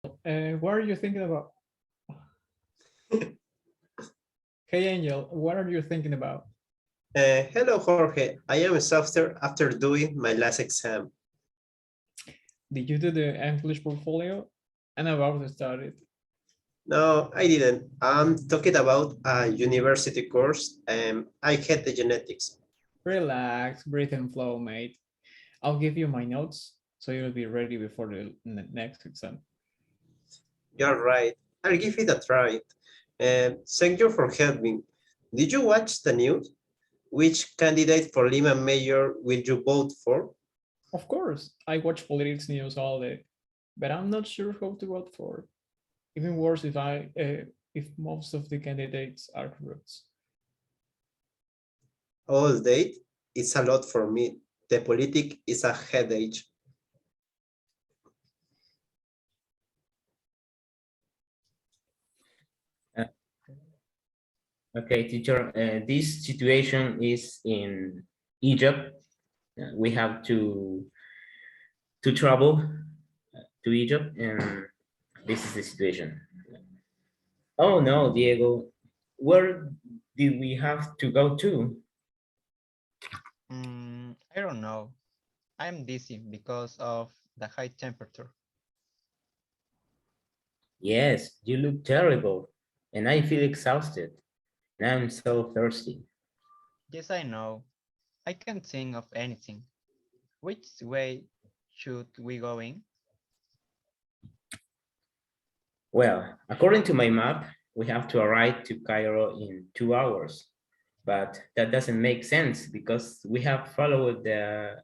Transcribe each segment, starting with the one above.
What are you thinking about? Hey, Angel, what are you thinking about? Hello, Jorge. I am exhausted after doing my last exam. Did you do the English portfolio? I'm about to start it. No, I didn't. I'm talking about a university course. I had the genetics. Relax, breathe and flow, mate. I'll give you my notes so you'll be ready before the next exam. You're right. I'll give it a try. Thank you for helping. Did you watch the news? Which candidate for Lima mayor will you vote for? Of course, I watch politics news all day, but I'm not sure who to vote for. Even worse if most of the candidates are corrupt. All day? It's a lot for me. The politic is a headache. Okay, teacher, this situation is in Egypt. We have to travel to Egypt, and this is the situation. Oh no, Diego, where did we have to go to? I don't know. I'm dizzy because of the high temperature. Yes, you look terrible, and I feel exhausted, and I'm so thirsty. Yes, I know. I can't think of anything. Which way should we go in? Well, according to my map, we have to arrive to Cairo in 2 hours, but that doesn't make sense because we have followed the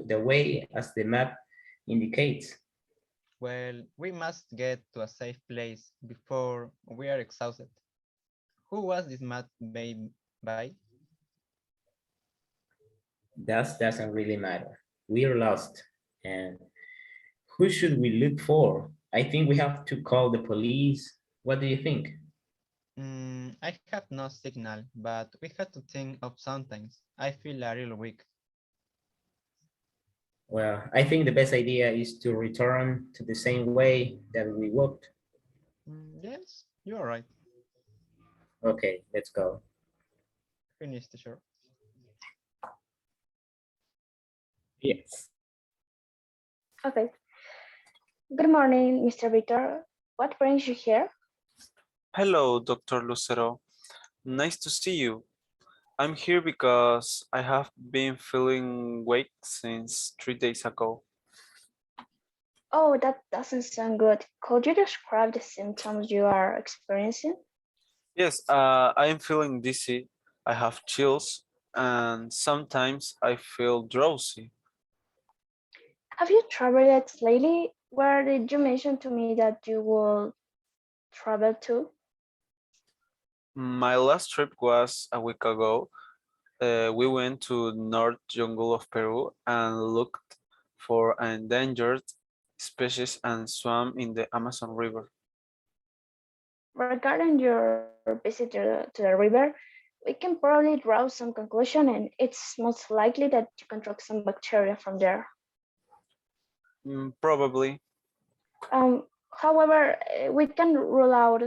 way as the map indicates. Well, we must get to a safe place before we are exhausted. Who was this map made by? That doesn't really matter. We're lost, and who should we look for? I think we have to call the police. What do you think? I have no signal, but we have to think of something. I feel a little weak. Well, I think the best idea is to return to the same way that we walked. Yes, you are right. Okay, let's go. Finish the show. Yes. Okay. Good morning, Mr. Victor. What brings you here? Hello, Dr. Lucero. Nice to see you. I'm here because I have been feeling weak since 3 days ago. Oh, that doesn't sound good. Could you describe the symptoms you are experiencing? Yes, I'm feeling dizzy. I have chills, and sometimes I feel drowsy. Have you traveled lately? Where did you mention to me that you will travel to? My last trip was a week ago. We went to North Jungle of Peru and looked for endangered species and swam in the Amazon River. Regarding your visit to the river, we can probably draw some conclusion, and it's most likely that you contract some bacteria from there. Probably. However, we can rule out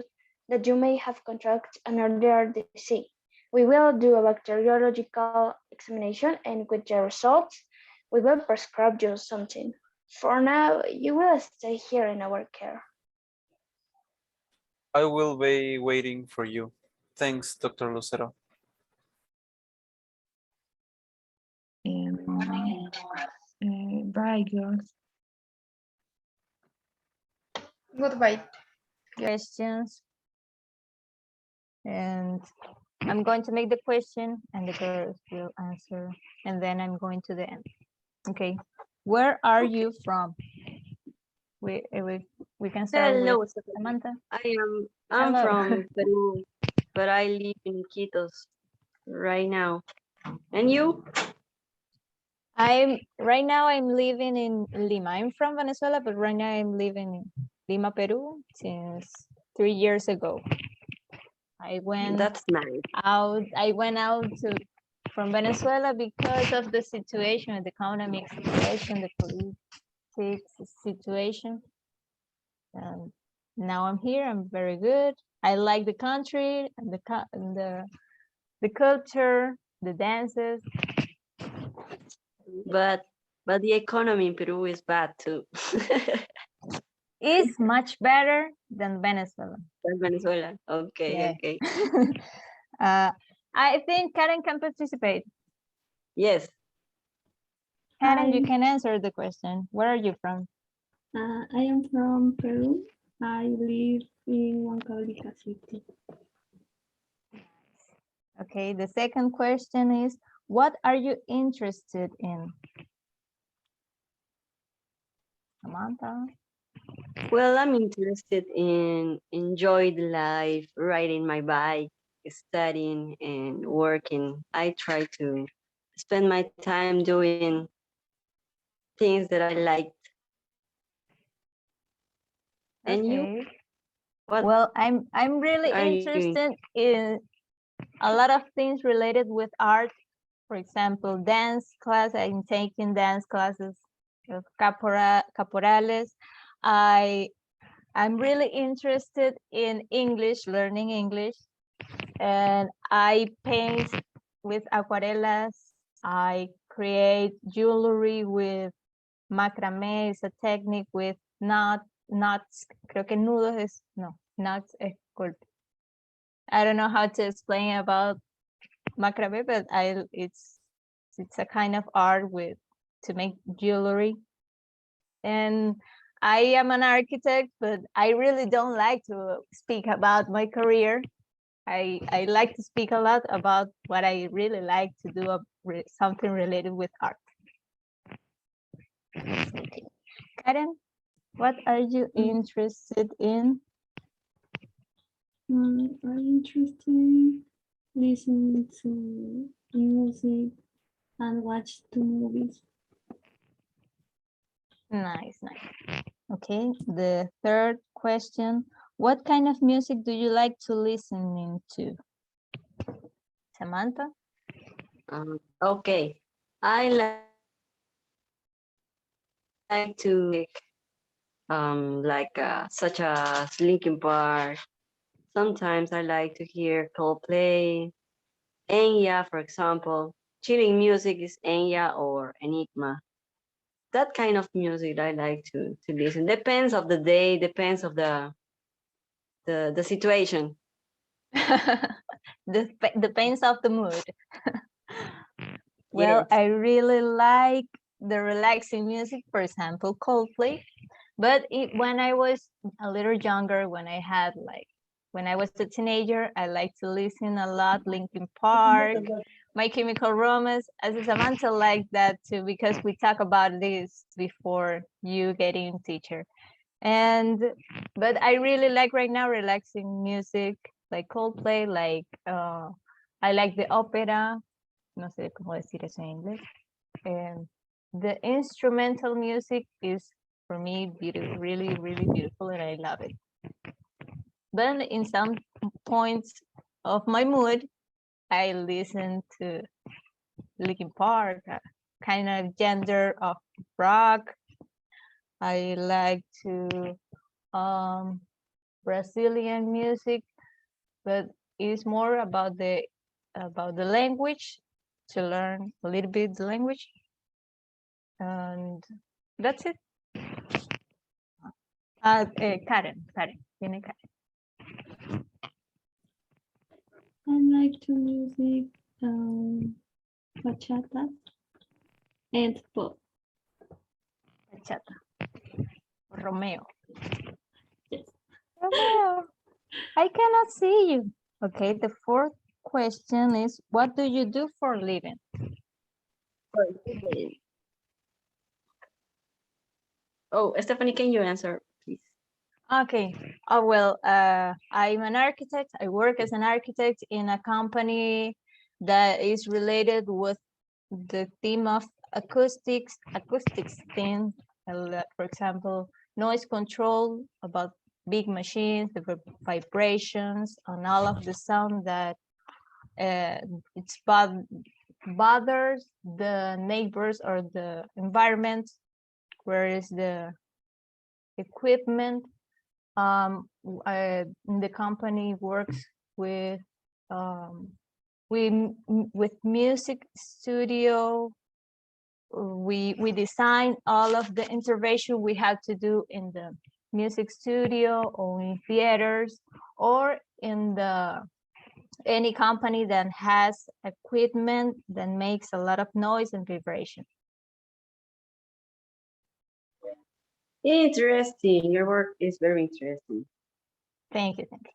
that you may have contracted another disease. We will do a bacteriological examination, and with the results, we will prescribe you something. For now, you will stay here in our care. I will be waiting for you. Thanks, Dr. Lucero. Bye, girls. Goodbye. Questions. And I'm going to make the question and the girls will answer. And then I'm going to the end. Okay. Where are you from? We can start Hello, with Samantha. I'm Hello. from Peru, but I live in Iquitos right now. And you? Right now I'm living in Lima. I'm from Venezuela, but right now I'm living in Lima, Peru since 3 years ago. That's nice. I went out from Venezuela because of the situation, the economic situation, the politics situation. Now I'm here. I'm very good. I like the country and the culture, the dances. But the economy in Peru is bad too. Is much better than Venezuela. Than Venezuela. Okay, Yeah. okay. I think Karen can participate. Yes. Karen, you Hi. can answer the question. Where are you from? I am from Peru. I live in Huancavelica City. Okay, the second question is, what are you interested in? Samantha? Well, I'm interested in enjoy the life, riding my bike, studying and working. I try to spend my time doing things that I like. And you? Okay. What Well, I'm really are you interested in a lot of things related with art. For example, dance class. I'm taking dance classes of caporales. I'm really interested in English, learning English, and I paint with acuarelas. I create jewelry with macramé. It's a technique with knots. Creo que nudos es no knots es golpe. I don't know how to explain about macramé, but it's a kind of art with to make jewelry. And I am an architect, but I really don't like to speak about my career. I like to speak a lot about what I really like to do, something related with art. Karen, what are you interested in? I'm interested in listening to music and watch the movies. Nice. Okay, the third question. What kind of music do you like to listen to? Samantha? Okay. I like to such as Linkin Park. Sometimes I like to hear Coldplay, Enya, for example. Chilling music is Enya or Enigma. That kind of music I like to listen. Depends of the day, depends of the situation. Depends of the mood. Well, Yes. I really like the relaxing music, for example, Coldplay. But when I was a little younger, when I was a teenager, I like to listen a lot Linkin Park, My Chemical Romance. As a Samantha like that too, because we talk about this before you getting teacher. But I really like right now relaxing music like Coldplay, like I like the opera, no sé cómo decir eso en inglés. The instrumental music is for me beautiful, really, really beautiful, and I love it. But in some points of my mood, I listen to Linkin Park, kind of gender of rock. I like to Brazilian music, but it's more about the language, to learn a little bit the language, and that's it. Karen, viene Karen. I like to music bachata and pop. Bachata. Romeo. Yes. Romeo, I cannot see you. Okay, the fourth question is, what do you do for a living? Oh, Stephanie, can you answer, please? Okay. Oh, well, I'm an architect. I work as an architect in a company that is related with the theme of acoustics theme. For example, noise control about big machines, the vibrations, and all of the sound that bothers the neighbors or the environment, where is the equipment the company works with with music studio. We design all of the intervention we have to do in the music studio or in theaters or in any company that has equipment that makes a lot of noise and vibration. Interesting. Your work is very interesting. Thank you, thank you.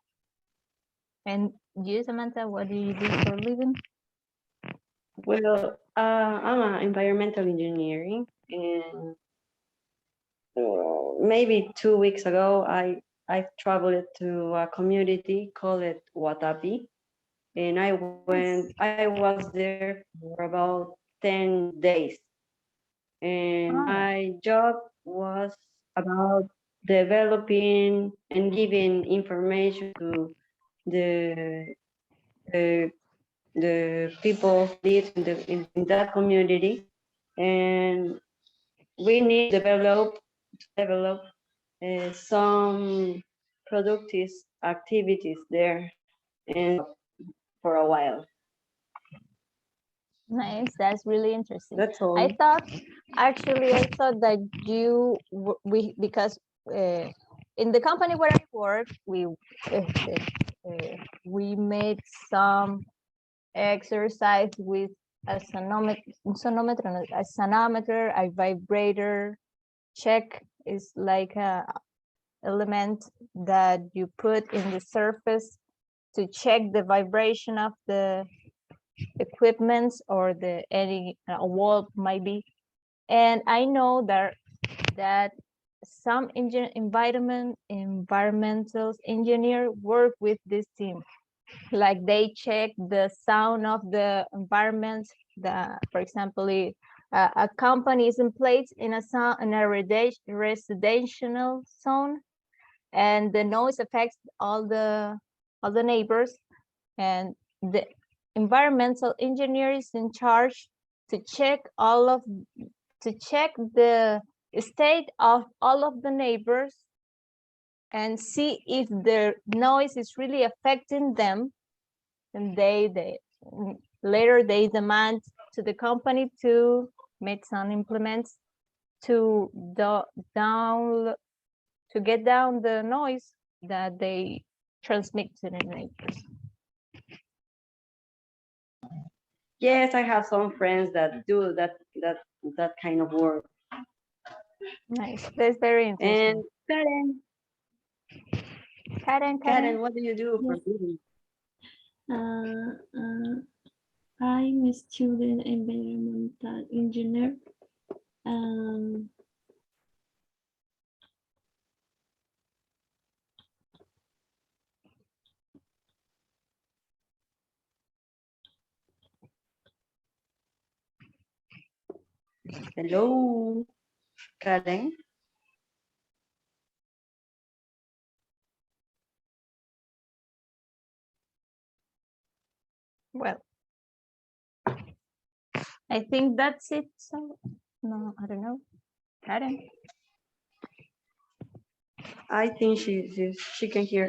And you, Samantha, what do you do for a living? Well, I'm an environmental engineering, and maybe 2 weeks ago, I traveled to a community called Watapi, and I was there for about 10 days, and Oh. my job was about developing and giving information to the the people live in that community, and we need to develop some productive activities there and for a while. Nice, that's really interesting. That's all. I thought that because in the company where I work, we made some exercise with a sonometer, a vibrator. Check is like a element that you put in the surface to check the vibration of the equipments or any wall might be. And I know that some environmental engineer work with this team, like they check the sound of the environment. For example, a company is in place in a residential zone, and the noise affects all the neighbors, and the environmental engineer is in charge to check the state of all of the neighbors and see if the noise is really affecting them. And later they demand to the company to make some implements to get down the noise that they transmit to the neighbors. Yes, I have some friends that do that kind of work. Nice, that's very interesting. And Karen, what do you do for a living? I'm a student environmental engineer. Hello, Karen. Well, I think that's it. So, no, I don't know. Karen? I think she can hear